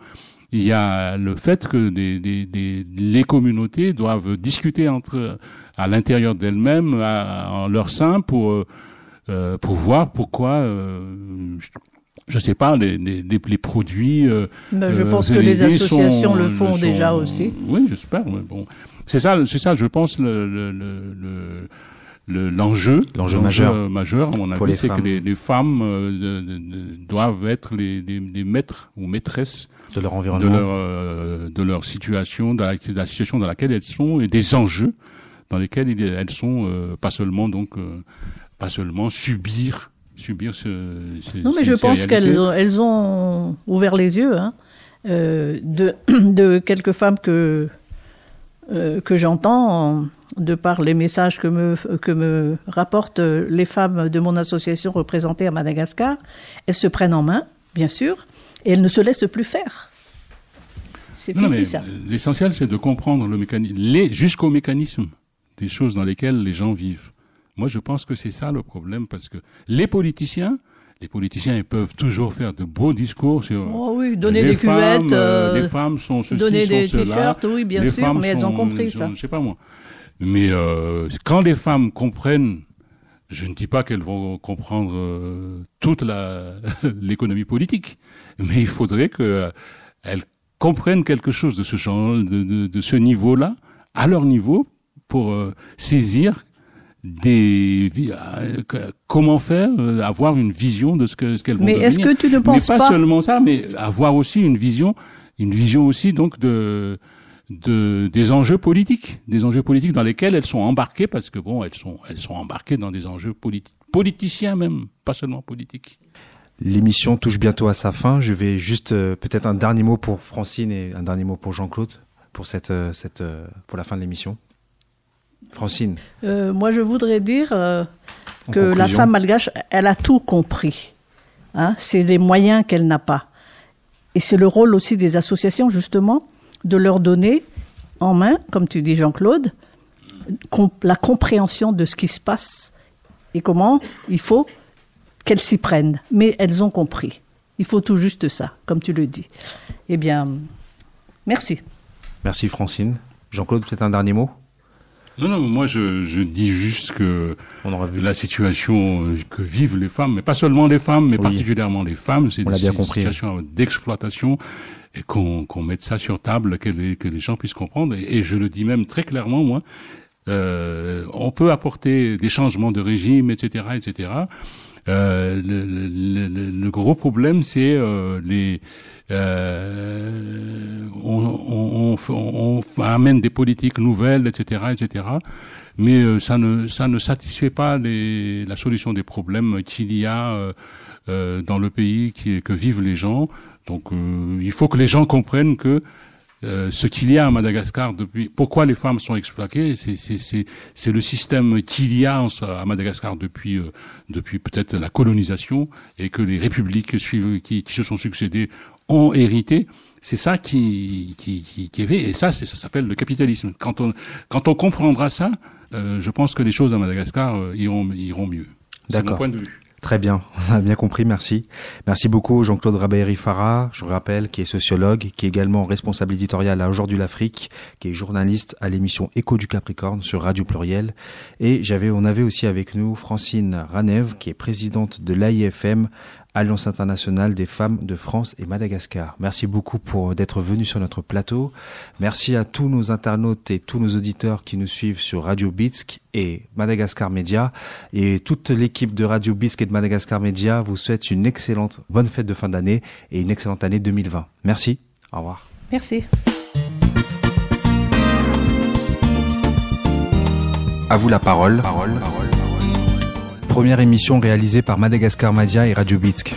il y a le fait que les communautés doivent discuter à l'intérieur d'elles-mêmes, en leur sein, pour voir pourquoi, je sais pas, les produits. Je pense que les associations le font déjà aussi. Oui, j'espère. Mais bon, c'est ça, je pense l'enjeu majeur, à mon avis, c'est que les femmes doivent être les maîtres ou maîtresses de leur environnement, de leur situation, de la situation dans laquelle elles sont, et des enjeux dans lesquels elles sont, pas seulement subir non, mais je pense qu'elles ont ouvert les yeux de quelques femmes que j'entends, de par les messages que me rapportent les femmes de mon association représentées à Madagascar. Elles se prennent en main, bien sûr, et elles ne se laissent plus faire. C'est fini, ça. L'essentiel, c'est de comprendre le mécanisme, jusqu'au mécanisme des choses dans lesquelles les gens vivent. Moi, je pense que c'est ça le problème, parce que les politiciens, ils peuvent toujours faire de beaux discours sur donner des cuvettes, les femmes sont ceci, donner des sont cela, t-shirts, oui, bien sûr, mais elles ont compris ça. Je sais pas moi. Mais quand les femmes comprennent, je ne dis pas qu'elles vont comprendre toute l'économie politique, mais il faudrait qu'elles comprennent quelque chose de ce genre, de ce niveau-là, à leur niveau, pour saisir comment faire, avoir une vision de ce qu'elles vont devenir. Mais est-ce que tu ne penses pas... Mais pas seulement ça, mais avoir aussi une vision aussi donc des enjeux politiques dans lesquels elles sont embarquées, parce que bon, elles sont embarquées dans des enjeux politiciens même, pas seulement politiques. L'émission touche bientôt à sa fin. Je vais juste peut-être un dernier mot pour Francine et un dernier mot pour Jean-Claude pour pour la fin de l'émission. Francine. Moi, je voudrais dire que la femme malgache, elle a tout compris. C'est les moyens qu'elle n'a pas. Et c'est le rôle aussi des associations, justement, de leur donner en main, comme tu dis Jean-Claude, la compréhension de ce qui se passe et comment il faut qu'elles s'y prennent. Mais elles ont compris. Il faut tout juste ça, comme tu le dis. Eh bien, merci. Merci Francine. Jean-Claude, peut-être un dernier mot ? Non, moi je dis juste que la situation que vivent les femmes, mais pas seulement les femmes, mais particulièrement les femmes, c'est une situation d'exploitation, et qu'on mette ça sur table, que les gens puissent comprendre. Et je le dis même très clairement, moi, on peut apporter des changements de régime, etc., etc. Le gros problème, c'est on amène des politiques nouvelles, etc., etc. Mais ça ne satisfait pas la solution des problèmes qu'il y a dans le pays que vivent les gens. Donc il faut que les gens comprennent que ce qu'il y a à Madagascar depuis, pourquoi les femmes sont exploitées, c'est le système qu'il y a à Madagascar depuis peut-être la colonisation, et que les républiques qui se sont succédées ont hérité. C'est ça qui est fait, et ça s'appelle le capitalisme. Quand on comprendra ça, je pense que les choses à Madagascar iront mieux. C'est mon point de vue. Très bien, on a bien compris, merci. Merci beaucoup Jean-Claude Rabéry-Farah, je vous rappelle, qui est sociologue, qui est également responsable éditorial à Aujourd'hui l'Afrique, qui est journaliste à l'émission Écho du Capricorne sur Radio Pluriel. Et on avait aussi avec nous Francine Ranève, qui est présidente de l'AIFM, Alliance internationale des femmes de France et Madagascar. Merci beaucoup d'être venus sur notre plateau. Merci à tous nos internautes et tous nos auditeurs qui nous suivent sur Radio Bitsk et Madagascar Média. Et toute l'équipe de Radio Bitsk et de Madagascar Média vous souhaite une excellente bonne fête de fin d'année et une excellente année 2020. Merci. Au revoir. Merci. À vous la parole. Première émission réalisée par Madagascar Média et Radio Bitsk.